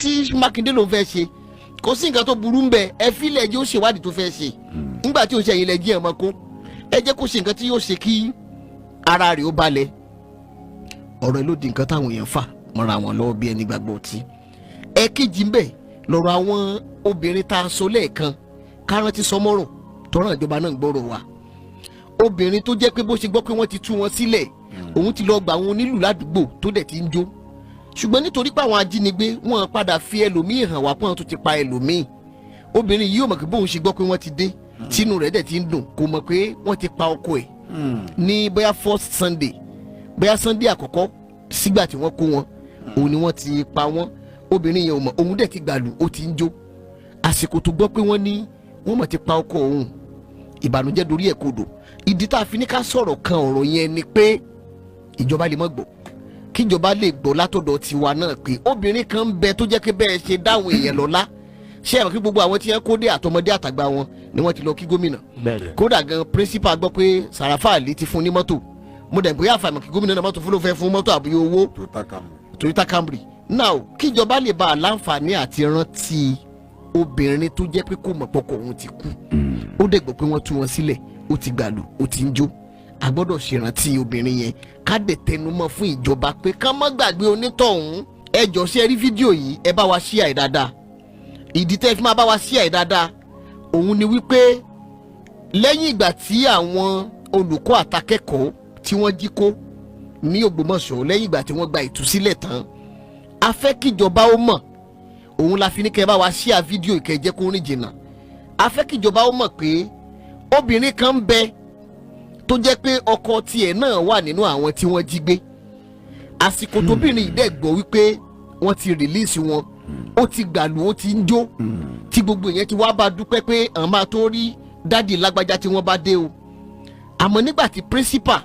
tí Mákindé ló fẹ́ ṣe kò sí nǹkan tó burú ń bẹ ẹ fílẹ̀ jẹ́ ó ṣèwádìí tó fẹ́ ṣe nígbà tí ó ṣe ẹ̀yìn lẹ́jì ẹ̀mọ́ kó ẹ jẹ́ kó ṣe nǹkan tí yóò ṣe kí ara rẹ̀ ó balẹ̀ ọ̀rọ̀ ló di nǹkan táwọn èèyàn fà mọ́ra wọn lọ́wọ́ bí ẹni gbàgbọ́ ọtí ẹ̀kejì ń bẹ lọ́rọ̀ àwọn obìnrin tá a sọ lẹ́ẹ̀kan káràntì sọmọ́rọ̀ tọ́rọ̀ ìjọba náà gbọ́rọ̀ wa obìnrin tó jẹ́ pé bó ṣe gbọ́ pé wọ́n ti tú wọn sílẹ̀ òun ti lọ gba àwọn onílù ládùúgbò tó dẹ̀ ti ń jó ṣùgbọ́n nítorí pé àwọn ajínigbé wọn padà fi ẹlòmíì hàn wá pé wọn tó ti pa ẹlòmíì obìnrin yìí ò mọ̀ pé bóun ṣe gbọ́ pé wọ́n ti dé tínú rẹ̀ dẹ̀ ti ń dùn kò mọ̀ pé wọ́n ti pa ọkọ ẹ̀ ní bóyá first Sunday bóyá Sunday àkọ́kọ́ sígbà tí wọ́n kó wọn òun ni wọ́n ti pa wọ́n obìnrin yẹn ò mọ̀ òun dẹ̀ ti gbàlù ó ti ń jó àsìkò tó gbọ́ pé wọ́n ní wọ́n mọ̀ ti pa ọkọ òun ìbànújẹ́ dorí ẹ̀ kodò ìdí tá a fi ní ká sọ̀rọ̀ kan ọ̀rọ̀ yẹn ni pé ìjọba lè mọ̀ gbọ́ kíjọba lè gbọ́ látọ̀dọ̀ tiwa náà pé obìnrin kan ń bẹ tó jẹ́ pé bẹ́ẹ̀ ṣe dáhùn èèyàn lọ́lá ṣé àwọn kí gbogbo àwọn tí wọ́n kó dé àtọmọdé àtàgbà wọn ni wọ́n ti lọ kí gómìnà kódà gan principal gbọ́ pé Sàràfà Àlì ti fún ní mọ́tò mo dẹ̀ bóyá àfàìmọ̀ kí gómìnà náà mọ́tò fún ló fẹ́ fún mọ́tò àbí owó Toyota Camry now kíjọba lè bá a láǹfààní àti rántí obìnrin tó jẹ́ pé kò mọ̀ pọ́kọ òun ti kú ó dẹ̀ gbọ́ pé wọ́n tú wọn sílẹ̀ ó ti gbàlù ó ti ń jó a gbọ́dọ̀ ṣèrántí obìnrin yẹn ká dẹ̀ tẹnumọ́ fún ìjọba pé ká má gbàgbé onítọ̀hún ẹ jọ̀ọ́ ṣe rí fídíò yìí ẹ bá wa ṣíà ẹ̀ dáadáa ìdí tẹ́ fi máa bá wa ṣíà ẹ̀ dáadáa òun ni wípé lẹ́yìn ìgbà tí àwọn olùkọ́ àtàkẹ́kọ̀ọ́ tí wọ́n jí kó ní Ògbómọ̀ṣọ́ lẹ́yìn ìgbà tí wọ́n gba ìtúsílẹ̀ tán a fẹ́ kíjọba ó mọ̀ òun la fi ní kẹ́ bá wa ṣíà fídíò ìkẹ́jẹ́ kó rìn jìnnà a fẹ́ kíjọba ó mọ̀ pé obìnrin kan ń bẹ tó jẹ́ pé ọkọ tiẹ̀ náà wà nínú àwọn tí wọ́n jí gbé àsìkò tóbìnrin yìí dẹ̀ gbọ́ wípé wọ́n ti rìlíìsì wọn ó ti gbàlù ó ti ń jó tí gbogbo ìyẹn ti wá bá dúpẹ́ pé àwọn máa tó rí dádì lágbájá tí wọ́n bá dé o àmọ́ nígbà tí principal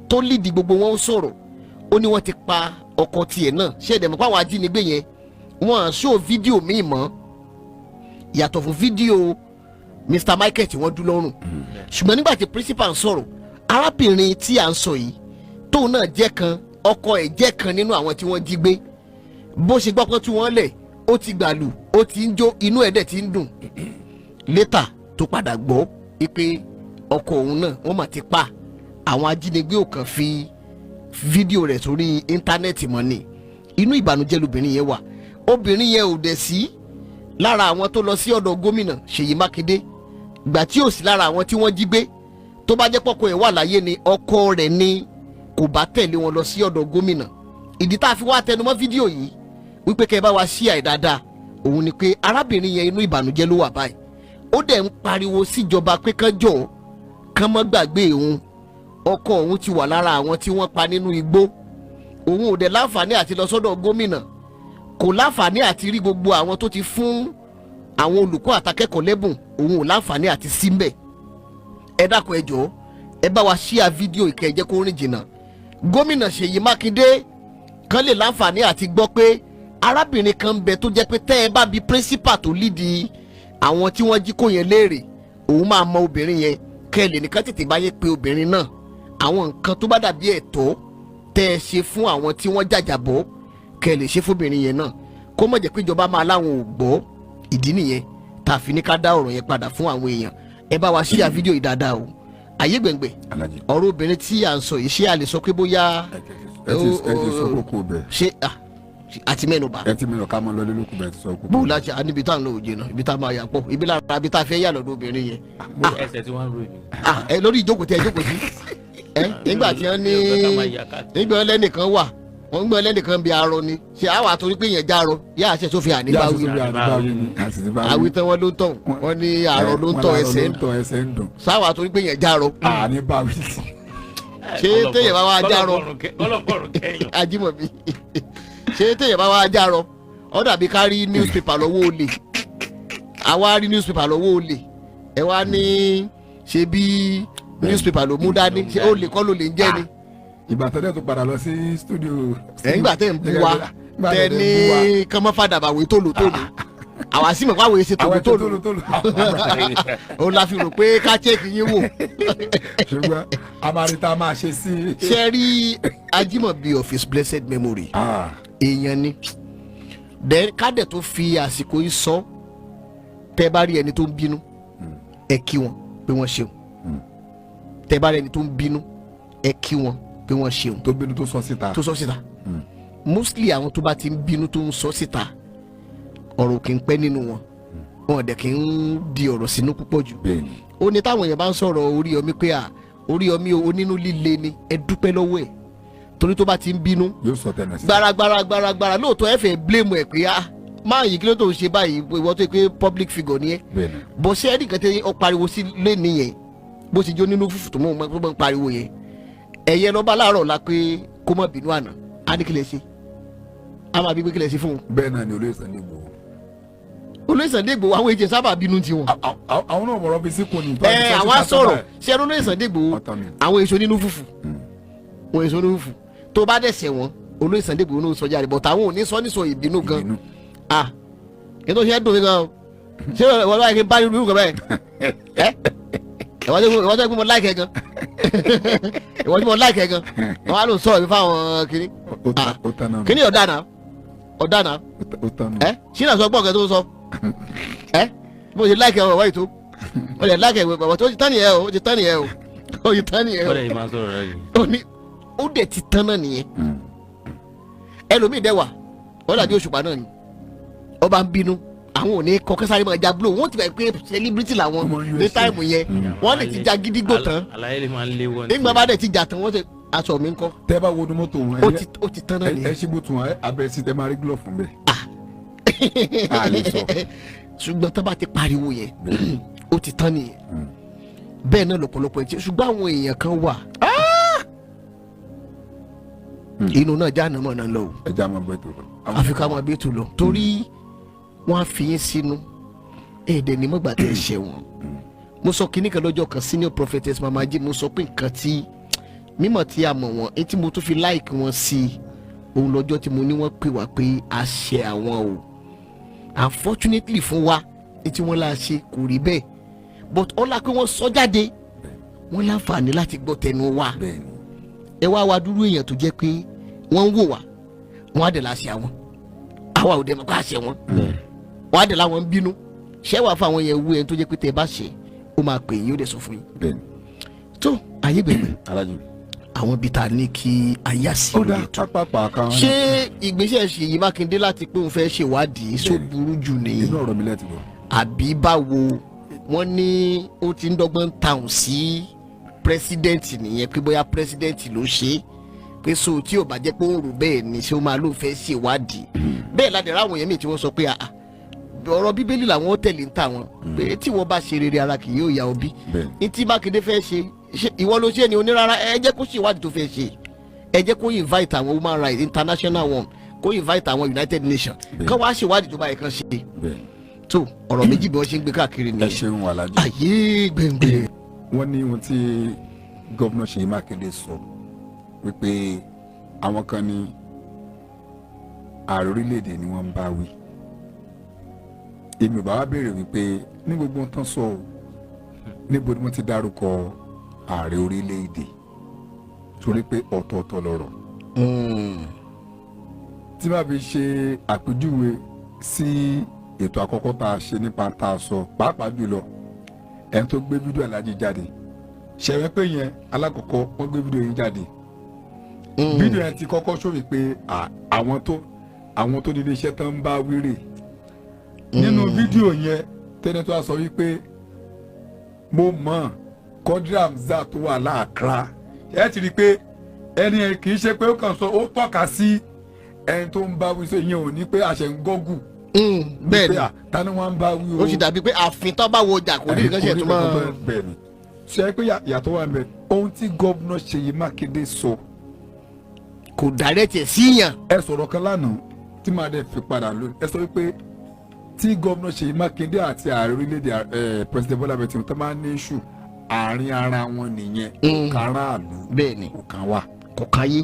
tó lídìí gbogbo wọn ń sọ̀rọ̀ ó ní wọ́n ti pa ọkọ tiẹ̀ náà ṣé ẹ̀dẹ̀ mọ̀ pé àwọn ajínigbé yẹn wọ́n á ṣó fídíò míì mọ́ yàtọ̀ fún fídíò Mr. Michael tí wọ́n dú lọ́rùn ṣùgbọ́n nígbà tí principal ń sọ̀rọ̀ arábìnrin tí à ń sọ yìí tóun náà jẹ́ kan ọkọ ẹ̀ jẹ́ kan nínú àwọn tí wọ́n jí gbé bó ṣe gbọ́ pé tú wọ́n lẹ̀ ó ti gbàlù ó ti ń jó inú ẹ̀ dẹ̀ ti ń dùn létà tó padà gbọ́ pé ọkọ òun náà wọ́n mà ti pa àwọn ajínigbé ò kàn fi fídíò rẹ̀ sórí íńtánẹ́ẹ̀tì mọ́ ni inú ìbànújẹ́ lobìnrin yẹn wà obìnrin yẹn ò dẹ̀ sí lára àwọn tó lọ sí ọ̀dọ̀ gómìnà Ṣèyí Mákindé gbà tí ò sí lára àwọn tí wọ́n jí gbé tó bá jẹ́ pọ́kọ ẹ̀ wà láyé ni ọkọ rẹ̀ ni kò bá tẹ̀lé wọn lọ sí ọ̀dọ̀ gómìnà ìdí tá a fi wá tẹnumọ́ fídíò yìí wípé kẹ́ ẹ bá wa ṣíà ẹ̀ dáadáa òun ni pé arábìnrin yẹn inú ìbànújẹ́ ló wà báyìí ó dẹ̀ ń pariwo síjọba pé kán jọ̀ọ́ kán má gbàgbé òun ọkọ òun ti wà lára àwọn tí wọ́n pa nínú igbó òun ò dẹ̀ láǹfààní àti lọ sọ́dọ̀ gómìnà kò láǹfààní àti rí gbogbo àwọn tó ti fún àwọn olùkọ́ àtàkẹ́kọ̀ọ́ lẹ́bùn òun ò láǹfààní àti símbẹ̀ ẹ dákun ẹ jọ̀ọ́ ẹ bá wa ṣíà fídíò ìkẹjẹ kó rìn jìnnà gómìnà Ṣèyí Mákindé kan lè láǹfààní àti gbọ́ pé arábìnrin kan ń bẹ tó jẹ́ pé tẹ́ ẹ bá bi principal tó lídìí àwọn tí wọ́n jí kó yẹn léèrè òun máa mọ obìnrin yẹn kẹ́ ẹ lè nìkan tètè báyé pé obìnrin náà àwọn nǹkan tó bá dàbí ẹ̀tọ́ tẹ́ ẹ ṣe fún àwọn tí wọ́n jàjàbọ́ kẹ́ ẹ lè ṣe fóbìnrin yẹn náà kó má jẹ́ pé ìjọba máa láwọn ò gbọ́ ìdí nìyẹn tá a fi ní ká dá ọ̀rọ̀ yẹn padà fún àwọn èèyàn ẹ bá wa ṣíà fídíò yìí dáadáa o ayé gbẹ̀ngbẹ̀ ọ̀rọ̀ obìnrin tí à ń sọ yìí ṣé a lè sọ pé bóyá ẹ ti sọ kókó bẹ́ẹ̀ ṣé àti mẹ́nuba ẹ ti mẹ́nu ká mọ́ lọ́lé lókun bẹ́ẹ̀ ti sọ kókó. bó láti níbi tá à ń lọ òjè náà ibi tá a máa yà pọ̀ ibi lára ibi tá a fẹ́ yà lọ́dọ̀ obìnrin yẹn. ẹsẹ̀ tí wọ́n ń ròyìn. ẹ lórí ìjókòó tí ẹ jókòó sí nígbà tí wọ́n ní nígbà wọn lẹ́nìkan wà wọ́n gbọ́ lẹ́nìkan bí arọ ni ṣe àwọn àtòrí pé yẹn járọ yá àṣẹ tó fi àníbáwí àwítán wọn ló ń tàn wọn ní àrọ ló ń tàn ẹsẹ̀ ń dùn sáwọn àtòrí pé yẹn járọ ṣé téèyàn bá wá járọ Ajímọ̀bí ṣé téèyàn bá wá járọ ó dàbí ká rí newspaper lọ́wọ́ olè àwa rí newspaper lọ́wọ́ olè ẹ wá ní ṣe bí newspaper ló mú dání ṣé olè kọ́ ló lè ń jẹ́ ni. ìgbà tó dẹ̀ tó padà lọ sí studio. nígbà tẹ́ ń bú wa tẹ́ ní kọ́mọ́fàdàbàwé tòlótòló àwa sì mọ̀ pàwọ̀ èsì tòlótòló ó la fi rò pé ká chẹ́ẹ̀kì yín wò. ṣùgbọ́n amarita máa ṣe sí. ṣe rí Ajímọ̀bí of his blessed memory èèyàn ni then kádẹ̀ tó fi àsìkò yìí sọ tẹ́ bá rí ẹni tó ń bínú ẹ kí wọn pé wọ́n ṣeun tẹ́ bá rí ẹni tó ń bínú ẹ kí wọn pé wọ́n ṣeun. tó bínú tó sọ síta. mostly àwọn tó bá ti ń bínú tó ń sọ síta ọ̀rọ̀ kì í pẹ́ nínú wọn wọn dẹ̀ kì í di ọ̀rọ̀ sínú púpọ̀ jù. ó ní táwọn èèyàn bá ń sọ̀rọ̀ Oríyọmí pé Oríyọmí onínú líle ni ẹ dúpẹ́ lọ́wọ́ ẹ̀ torí tó bá ti ń bínú gbaragbara lóòótọ́ ẹ fẹ́ blame ẹ̀ pé máa yìí kí ló tó ń ṣe báyìí ìwọ tó pé public figure ni ẹ bọ́ sí ẹ̀rí kan tẹ́ ọ pariwo sí lé nìyẹn bó ti jó nínú fùfù tó mọ̀ ń pariwo yẹn ẹ̀yẹ lọ́ba láàárọ̀ la pé kó má bínú àná á ní kí lè ṣe á máa bí pé kí lè ṣe fún un. bẹ́ẹ̀ náà ni olóyè Sunday Igboho. olóyè Sunday Igboho àwọn èjì sábà bínú tiwọn. àwọn náà mọ̀rọ̀ bí síkò ní. àwa sọ̀rọ̀ ṣé olóyè Sunday Igboho àwọn èso nínú fùfù wọn èso nínú fùfù tó bá dẹ̀sẹ̀ wọn olóyè Sunday Igboho náà sọjá rẹ̀ bọ̀ táwọn ò ní sọ nísọ ìbínú gan kí ló ṣe é dùn mí gan o ṣé wọ́n bá yẹ kí n bá irú kan bẹ́ẹ̀ ìwọ́n tó gbé mo láìkẹ́ gan ìwọ́n tí mo láìkẹ́ gan wọ́n á lò sọ̀rọ̀ mi fáwọn kiri kiri ọ̀dànà ṣínà sọ gbọ́ǹkẹ́ tó ń sọ bó ṣe láìkẹ́ ọ̀rọ̀ wáyé tó ó lè láìkẹ́ ọ̀rọ̀ tó ti tán nìyẹn o ó ti tán nìyẹn o ó ti tán nìyẹn o ó lè máa sọ̀rọ̀ rẹ̀ yìí ó dẹ̀ ti tán náà nìyẹn ẹlòmíì dẹ́wà ó dàbí òṣùpá náà ni ọba ń bínú àwọn ò ní kọkẹ́ sáré máa ja blow wọ́n ti bẹ̀ pé celebrity làwọn ní táìmù yẹn wọ́n lè ti ja gídígbò tán nígbà bá dẹ̀ ti jà tán wọ́n ti aṣọ mi ń kọ́. tẹ́ bá wo ni mọ́tò wọn ó ti tán náà nìyẹn. ẹ ṣí bó tún wọn abẹ́rẹ́ sí tẹ́ máa rí glove fún bẹ́ẹ̀. ṣùgbọ́n tó bá ti pariwo yẹn ó ti tán nìyẹn bẹ́ẹ̀ náà lọ́pọ̀lọpọ̀ ẹ̀ tí ṣùgbọ́n àwọn èèyàn kan wà inú náà já nàmọ́ náà lọ o. ẹ já máa bẹ́ẹ̀ tó lọ. àfikà máa bẹ́ẹ̀ tó lọ torí wọ́n á fi yín sínú èdè ní mọ́gbà tẹ̀ ṣẹ̀ wọ́n. mo sọ kínní kan lọ́jọ́ kan senior prophetess mama jí mo sọ pé nǹkan tí mímọ̀ tí a mọ̀ wọ́n etí mo tún fi like wọn sí òun lọ́jọ́ tí mo ní wọ́n pè wá pé a ṣe àwọn o unfortunately fún wa etí wọ́n la ṣe kò rí bẹ́ẹ̀ but ọlá pé wọ́n sọ jáde wọ́n láǹfààní láti gbọ́ tẹnu wa ẹ wá wa dúró èèyàn tó jẹ́ pé wọ́n ń wò wá wọ́n á dẹ̀ láṣẹ àwọn àwa ò dẹ̀ mọ̀ pé àṣẹ wọn wọ́n á dẹ̀ láwọn ń bínú ṣé wàá fún àwọn yẹn wú ẹni tó jẹ́ pé tẹ́ ẹ bá ṣe ó máa pè yín ó dẹ̀ sọ fún yín tó ayé gbẹ̀gbẹ̀ àwọn bíi ta ní kí ayá sí orí ètò ṣé ìgbésẹ̀ Ṣèyí Mákindé láti pé òun fẹ́ ṣèwádìí só burú jù ní àbí báwo wọ́n ní ó ti ń dọ́gbọ́n tàùn sí pírẹsidẹ́ǹtì nìyẹn pé bóyá pírẹsidẹ́ǹtì ló ṣe é pé so tí ò bá jẹ́ pé ó rò bẹ́ẹ̀ ni ṣé ó máa ló fẹ́ ṣèwádìí bẹ́ẹ̀ ládẹ̀ ráwọn yẹn mi tí wọ́n sọ pé ọ̀rọ̀ bíbélì làwọn tẹ̀lé ń tà wọn pé tí wọ́n bá ṣe rere ara kì yóò ya òbí ní tí Mákindé fẹ́ ṣe ìwọ ló ṣe ni onírara ẹ jẹ́ kó ṣèwádìí tó fẹ́ ṣe ẹ jẹ́ kó invite àwọn human rights international one kó invite àwọn United Nations kán wá ṣèwádìí tó bá yẹ kán ṣe tó ọ̀rọ̀ méjì bí wọ́n ṣe ń gbé káàkiri nìyẹn. ẹ ṣeun Alhaji. ayé gbẹ̀ngbẹ̀. wọ́n ní ohun tí gómìnà Ṣèyí Mákindé sọ wípé àwọn kan ní ààrẹ orílẹ̀-èdè ni wọ́n ń bá wí èmi ò bá wá béèrè wípé ní gbogbo ohun tán sọ ọ́ níbo ni wọ́n ti dárúkọ ààrẹ orílẹ̀-èdè torí pé ọ̀tọ̀ọ̀tọ̀ lọ̀rọ̀ tí máa fi ṣe àpèjúwe sí ètò àkọ́kọ́ tá a ṣe nípa tá a sọ pàápàá jùlọ ẹni tó gbé fídíò Alhaji jáde ṣẹ̀rẹ́ pé yẹn alákọ̀ọ́kọ́ wọ́n gbé fídíò yẹn jáde fídíò yẹn ti kọ́kọ́ ṣòwò pé àwọn tó nílé iṣẹ́ tán ń bá wíìrè nínú fídíò yẹn tẹ́ni tó a sọ wípé mo mọ̀ Quadri Hamzat tó wà láàkúrá ẹ ti rí i pé ẹni ẹ kì í ṣe pé ó kàn sọ ó tọ́ka sí ẹni tó ń bá wí sọ ìyẹn ò ní pé àṣẹ ń gọ́gù bẹ́ẹ̀ ni tani wọ́n ń bá wí o ó sì dàbí pé àfin tó bá wo ọjà kò ní nǹkan ṣe tó máa bẹ́ẹ̀ ni ṣe é pé yàtọ̀ wà mẹ́ ohun tí gómìnà Ṣèyí Mákindé sọ kò dàrẹ́tì ẹ̀ síyàn. ẹ sọ̀rọ̀ kan lánàá tí màá dẹ̀ fi padà lónìí ẹ sọ wípé tí gómìnà Ṣèyí Mákindé àti ààrẹ orílẹ̀-èdè president Bọ́lá Ahmed Tinubu tó máa ń ní iṣu àárín ara wọn nìyẹn kò kàn aráàlú bẹ́ẹ̀ ni kò kàn wá kò káyé.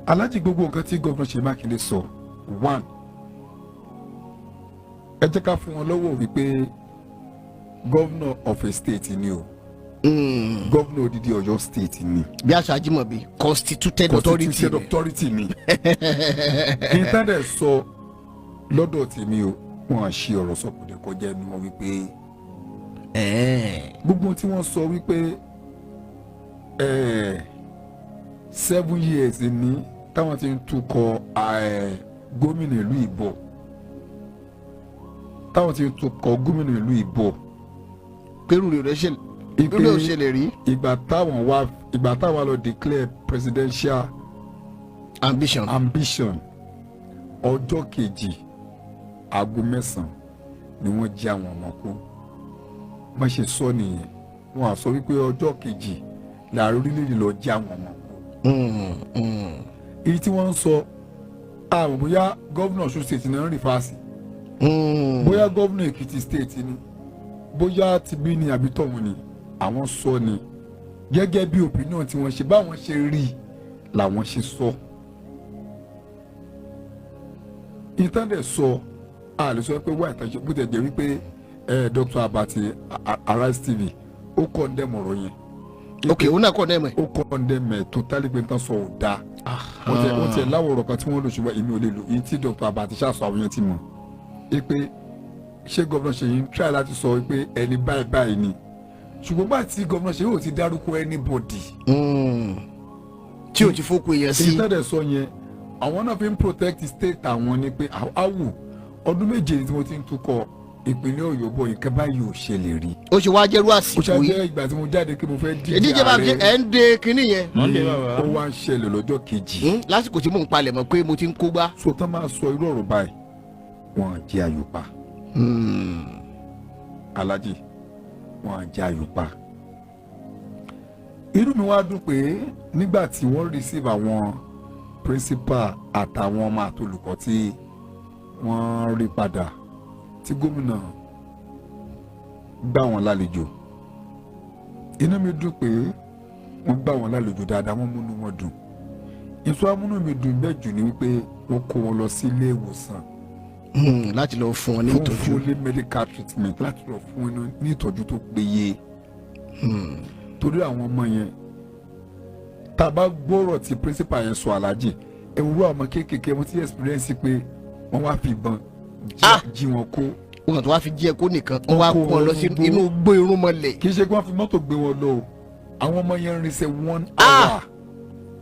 Alhaji gbogbo nǹkan tí gómìnà Ṣèyí Mákindé sọ one ẹ jẹ́ ká fún wọn lọ́wọ́ wípé governor of a state ni o governor odidi Ọ̀yọ́ state ni. bí aṣọ Ajímọ̀bí constituted authority ni. intended sọ lọ́dọ̀ tèmi o wọ́n á ṣe ọ̀rọ̀ sọ̀kùnrin kọjá ẹnu wọn wípé gbogbo tí wọ́n sọ wípé 7 years ní táwọn ti ń tukọ̀ gómìnà ìlú ìbọ̀ pẹ̀lú rẹ̀ ṣẹlẹ̀ rí. ìgbà táwọn lọ declare presidential ambition ọjọ́ kejì aago 9 ni wọ́n jí àwọn ọmọ kó má ṣe sọ nìyẹn wọ́n á sọ wípé ọjọ́ kejì láàrin orílẹ̀-èdè lọ jí àwọn ọmọ kó. èyí tí wọ́n ń sọ àwọn bóyá gómìnà Ọ̀ṣun state náà ń rí fásì bóyá gómìnà Èkìtì state ni bóyá tibí ni àbí tọ̀hún ni àwọn sọ ni gẹ́gẹ́ bí opinion tí wọ́n ṣe báwọn ṣe rí làwọn ṣe sọ. ìtàndẹ̀ sọ a lè sọ pé wáyé tàṣẹ bó tẹ̀ jẹ́ wípé Dr. Abati Arise TV ó condemn ọ̀rọ̀ yẹn. ok ó náà condemn ẹ̀. ó condemn ẹ̀ totally pé nǹkan sọ ò dáa. wọ́n ti ẹ̀ láwọ̀ ọ̀rọ̀ kan tí wọ́n lò ṣùgbọ́n èmi ò lè lò èyí tí Dr. Abati ṣàṣọ àwọn yẹn ti mọ̀ ẹ pé ṣé gómìnà Ṣèyí ń try láti sọ pé ẹni báyìí ni ṣùgbọ́n bá ti gómìnà Ṣèyí ò ti dárúkọ anybody. tí o ti fókun èèyàn sí. ìtẹ́lẹ̀ sọ yẹn àwọn náà fi ń protect state àwọn ni pé awù ọdún méje tí mo ti ń tukọ̀ ìpínlẹ̀ Ọ̀yọ́ bọ̀ nǹkan báyìí ò ṣẹlẹ̀ rí. ó ṣe wá jẹ́rú àsìkò yìí. ó ṣe jẹ́ ìgbà tí mo jáde kí mo fẹ́ díje ààrẹ. ìdíje bá ẹ̀ ń de kinní yẹn. ó wá ń ṣẹlẹ̀ lọ́jọ́ kejì. lásìkò tí mò ń palẹ̀ mọ́ pé mo ti ń kó gbá. so tán máa sọ irú ọ̀rọ̀ báyìí wọ́n jẹ́ àyùpá. Alhaji wọ́n jẹ́ àyùpá. inú mi wá dùn pé nígbà tí wọ́n receive àwọn principal àtàwọn ọmọ àtolùkọ́ tí wọ́n rí padà tí gómìnà gbà wọ́n lálejò inú mi dùn pé wọ́n gbà wọ́n lálejò dáadáa wọ́n múnú wọn dùn ìtú amúnú mi dùn bẹ́ẹ̀ jù ni wípé wọ́n kó wọn lọ sí ilé ìwòsàn láti lọ fún wọn ní ìtọ́jú fún fully medical treatment láti lọ fún wọn ní ìtọ́jú tó péye torí àwọn ọmọ yẹn tá a bá gbọ́rọ̀ tí principal yẹn sọ Alhaji ẹ̀wúrọ̀ àwọn ọmọ kéékèèké wọn ti experience pé wọ́n wá fi ìbọn jí wọn kó. wọn tó wá fi jí ẹ kó nìkan wọn wá pọn lọ sí inú gbó irun mọ́lẹ̀. kì í ṣe pé wọ́n fi mọ́tò gbé wọn lọ o àwọn ọmọ yẹn ń rinṣẹ́ 1 hour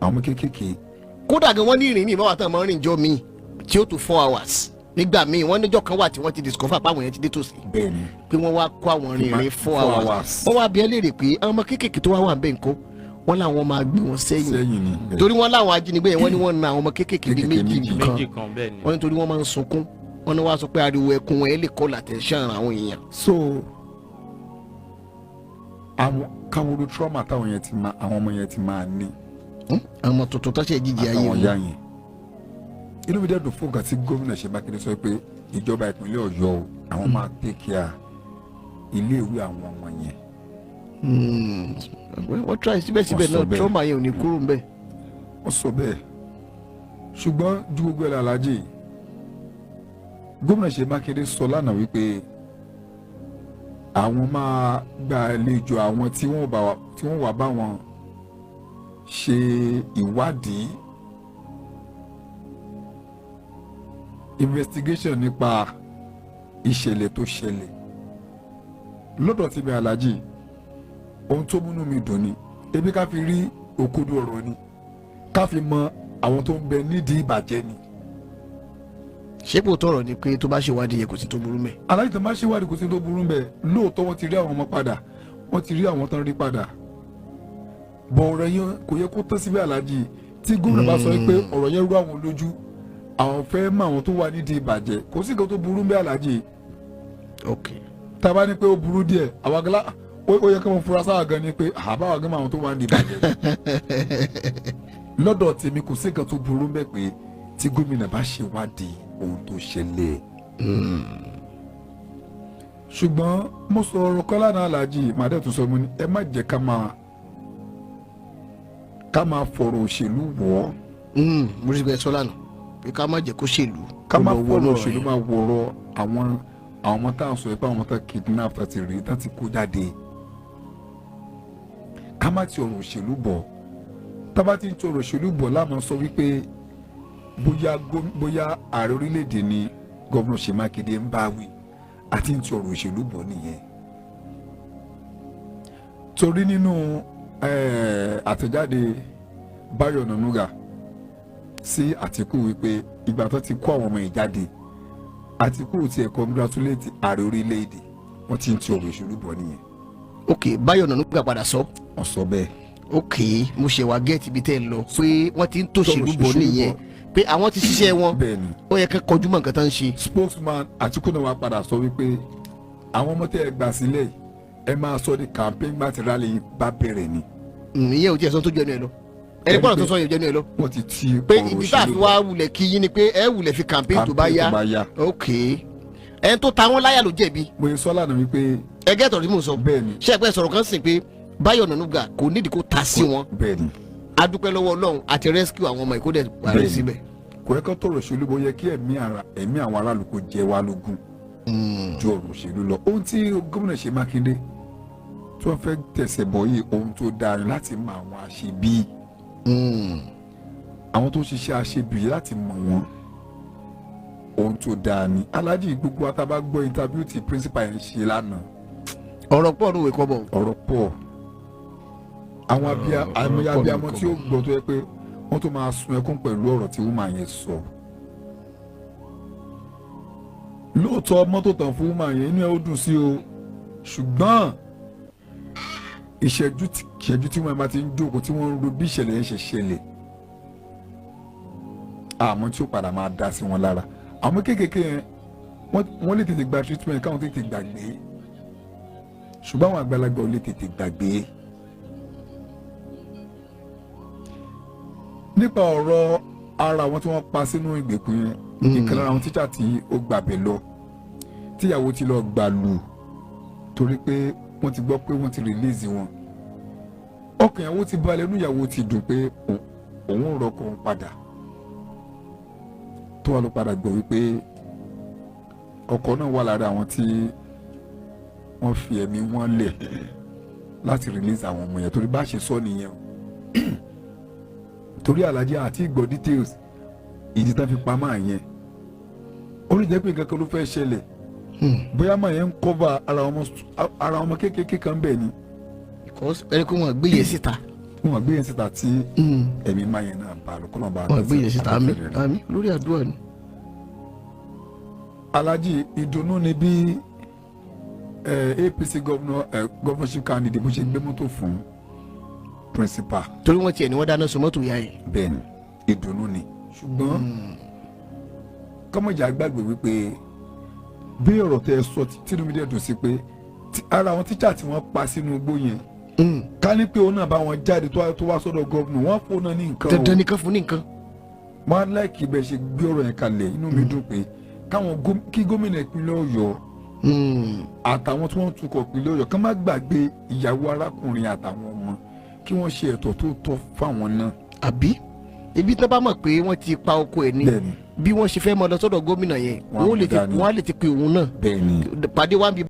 àwọn ọmọ kéékèèké. kódà gan wọn ní ìrìn míì báwa tán máa ń rìn jọ míì tí ó tó 4 hours nígbà míì wọn níjọ́ kan wà tí wọ́n ti discover pé àwọn yẹn ti dé tòsí. bẹ́ẹ̀ni pé wọ́n wá kó àwọn rìnrìn 4 hours. wọ́n wá bi ẹ́ léèrè pé àwọn ọmọ kéékèèké tó wá wà ń bẹ̀ ńkọ́ wọ́n làwọn máa gbé wọn sẹ́yìn torí wọ́n láwọn ajínigbé yẹn wọ́n ní wọ́n na àwọn ọmọ kéékèèké bíi méjì kan wọ́n ní torí wọ́n máa ń sunkún wọ́n ní wọ́n á sọ pé ariwo ẹkún wọn ẹ lè kọ́ l'attention àwọn èèyàn. so àwọn káwọrọ trauma táwọn yẹn ti máa àwọn ọmọ yẹn ti máa ní. àwọn ọmọ tuntun tó ṣe jíjẹ ayé wọn. inú mi dẹ́dùn fún nǹkan tí gómìnà Ṣèyí Mákindé sọ pé ìjọba ìpínlẹ̀ Ọ̀yọ́ àwọn máa take care iléèwé àwọn ọmọ yẹn. wọ́n try síbẹ̀síbẹ̀ náà trauma yẹn ò ní kúrò ńbẹ̀. wọ́n sọ bẹ́ẹ̀ ṣùgbọ́n ju gbogbo ẹ̀ Alhaji gómìnà Ṣèyí Mákindé sọ lánàá wípé àwọn máa gba àlejò àwọn tí wọ́n wà bá wọn ṣe ìwádìí investigation nípa ìṣẹ̀lẹ̀ tó ṣẹlẹ̀ lọ́dọ̀ tí mi Alhaji ohun tó múnú mi dùn ni ebi ká fi rí òkodo ọ̀rọ̀ ni ká fi mọ àwọn tó ń bẹ nídìí ìbàjẹ́ ni. ṣé kò tọrọ ni pé tó bá ṣèwádìí yẹ kò sí tó burú mẹ́. Alhaji tó bá ṣèwádìí kò sí tó burú mẹ́ lóòótọ́ wọ́n ti rí àwọn ọmọ padà wọ́n ti rí àwọn tán rí padà bọ̀ ọ̀rọ̀ yẹn kò yẹ kó tán síbẹ̀ Alhaji tí gómìnà bá sọ pé ọ̀rọ̀ yẹn rú àwọn lójú àwọn fẹ́ mọ àwọn tó wà nídìí ìbàjẹ́ kò sí nǹkan tó burú mẹ́ Alhaji. ok tá a bá ní pé ó burú díẹ̀ àwọn agalá ó yẹ kí wọ́n fura sáà gan ni pé àbáwá gan mọ àwọn tó wà nídìí ìbàjẹ́ lọ́dọ̀ tèmi kò sí nǹkan tó burú mẹ́ pé tí gómìnà bá ṣèwádìí ohun tó ṣẹlẹ̀. ṣùgbọ́n mo sọ ọ̀rọ̀ kan lánàá Alhaji màdé tó sọ mo ní ẹ má jẹ́ ká máa fọ̀rọ̀ òṣèlú wọ̀ ọ́. mo rí bẹ́ẹ̀ sọ lánàá pé ká má jẹ́ kó ṣèlú. ká má fọ̀rọ̀ òṣèlú máa wọ̀rọ̀ àwọn ọmọ tá à ń sọ ẹ pé àwọn ọmọ tá kidnap tá ti rí tá ti kó jáde. ká má ti ọ̀rọ̀ òṣèlú bọ̀ tá bá ti ń ti ọ̀rọ̀ òṣèlú bọ̀ láàmú sọ wípé bóyá ààrẹ orílẹ̀-èdè ni gómìnà Ṣèyí Mákindé ń bá wí àti ń ti ọ̀rọ̀ òṣèlú bọ̀ nìyẹn. torí nínú àtẹ̀jáde Báyọ̀ Ọ̀nànúgà sí Àtíkù wípé ìgbà tó ti kó àwọn ọmọ ìjáde Àtíkù ti ẹ̀ congratulate ààrẹ orílẹ̀-èdè wọ́n ti ń ti ọ̀rọ̀ òṣèlú bọ̀ nìyẹn. ok Báyọ̀ Ọ̀nànúgà padà sọ. wọ́n sọ bẹ́ẹ̀. ok mo ṣe wá gẹ́ẹ̀tì ibi tẹ́ ẹ lọ pé wọ́n ti ń tòṣèlú bọ̀ nìyẹn pé àwọn ti ṣiṣẹ́ wọn ó yẹ ká kọjú mọ́ nǹkan tó ń ṣe. spokesman Àtíkù náà wá padà sọ wípé àwọn ọmọ tẹ́ ẹ gbà sílẹ̀ ẹ máa sọ ní campaign gbà tí rally bá bẹ̀rẹ̀ ni. ìyẹn ò tiẹ̀ sọ tó jẹ́ ẹnu ẹ lọ ẹni gbọ́dọ̀ tó sọ yẹn jẹ́ ẹnu ẹ lọ. wọ́n ti ti ọ̀rọ̀ òṣèlú pé ibi tá a fi wá wulẹ̀ kí yín ni pé ẹ wulẹ̀ fi campaign tó bá yá ok ẹni tó ta wọn láyà ló jẹ̀bi. mo yẹ sọ́lá náà wípé. ẹgẹ́ tọ̀rọ̀ tí mo sọ bẹ́ẹ̀ni ṣé ẹgbẹ́ sọ̀rọ̀ kan sìn pé Báyọ̀ Ọ̀nànúgà kò nídìí kó ta sí wọn. bẹ́ẹ̀ni adúpẹ́ lọ́wọ́ Ọlọ́run àti rescue àwọn ọmọ ìkódẹ̀ parí síbẹ̀. kò yẹ kó tọrọ òṣèlú bó yẹ kí ẹ̀mí àwọn aráàlú kò jẹ wá lógún ju ọ̀rọ̀ òṣèlú lọ. ohun tí gómìnà Ṣèyí Mákindé tí wọ́n fẹ́ tẹ̀sẹ̀ bọ̀ yìí ohun tó dáa láti mọ àwọn àṣebí àwọn tó ṣiṣẹ́ àṣebí láti mọ̀ wọ́n ohun tó dáa ni. Alhaji gbogbo àtàbà gbọ́ interview tí principal yẹn ṣe lánàá. ọ̀rọ̀ pọ̀ ló wẹ̀ kọ́ bọ̀. ọ̀rọ̀ pọ̀ àwọn abiyamọ tí ó gbọ́ tó yẹ pé wọ́n tó máa sun ẹkún pẹ̀lú ọ̀rọ̀ tí woman yẹn sọ. lóòótọ́ mọ́tò tán fún woman yẹn inú ẹ̀ ó dùn sí o ṣùgbọ́n ìṣẹ́jú tí wọ́n bá ti ń jókòó tí wọ́n ń ro bí ìṣẹ̀lẹ̀ yẹn ṣe ṣẹlẹ̀ àmọ́ tí ó padà máa dá sí wọn lára. àwọn kéékèèké yẹn wọ́n lè tètè gba treatment káwọn tètè gbàgbé ṣùgbọ́n àwọn àgbàlagbà ò lè tètè gbàgbé. nípa ọ̀rọ̀ ara wọn tí wọ́n pa sínú ìgbèkùn yẹn ìkan lára àwọn tíṣà tí ó gbàbẹ̀ lọ tíyàwó ti lọ gbàlù torí pé wọ́n ti gbọ́ pé wọ́n ti release wọn. ọkàn ìyàwó ti balẹ̀ inú ìyàwó ti dùn pé òun ò rọ́kọ òun padà tó wà ló padà gbọ́ wípé ọkọ náà wà lára àwọn tí wọ́n fi ẹ̀mí wọn lẹ̀ láti release àwọn ọmọ yẹn torí bá ṣe sọ nìyẹn o torí Alhaji àti ìgbọ́ details ìdí tán fi pamọ́ àyẹn ó lè jẹ́ pé nǹkan kan ló fẹ́ ṣẹlẹ̀ bóyá máa yẹn ń cover ara ọmọ kéékèèké kan bẹ́ẹ̀ ni. because ẹni kó wọn gbé yẹn síta. wọn gbé yẹn síta tí ẹ̀mí máa yẹn náà bá lọ kọ́nà bá wọn gbé yẹn síta àmín lórí àdúrà ni. Alhaji ìdùnnú ni bí APC governorship candidate bó ṣe gbé mọ́tò fún principal. torí wọn tiẹ̀ ni wọ́n dáná sun mọ́tò yá yẹn. bẹ́ẹ̀ni ìdùnnú ni ṣùgbọ́n kọ́mọ̀jà gbàgbé wípé bí ọ̀rọ̀ tẹ sọ tínú mi dẹ̀ dùn sí pé ara àwọn tíṣà tí wọ́n pa sínú igbó yẹn ká ní pé òun náà bá wọn jáde tó wá sọ́dọ̀ gọ́vùnù wọ́n fún náà ní nǹkan o. dandan nìkan fún ní nǹkan. wọ́n á láìkí bẹ́ẹ̀ ṣe gbé ọ̀rọ̀ yẹn kalẹ̀ inú mi dùn pé kí gómìnà ìpínlẹ̀ Ọ̀yọ́ àtàwọn tí wọ́n tukọ̀ ìpínlẹ̀ Ọ̀yọ́ ká má gbàgbé ìyàwó arákùnrin àtàwọn ọmọ kí wọ́n ṣe ẹ̀tọ́ tó tọ́ fáwọn náà. àbí ibi tó bá mọ̀ pé wọ́n ti pa oko ẹ̀ ní bí wọ́n ṣe fẹ́ mọ lọ sọ́dọ̀ gómìnà yẹn wọ́n á lè ti pe òun náà pàdé wá bí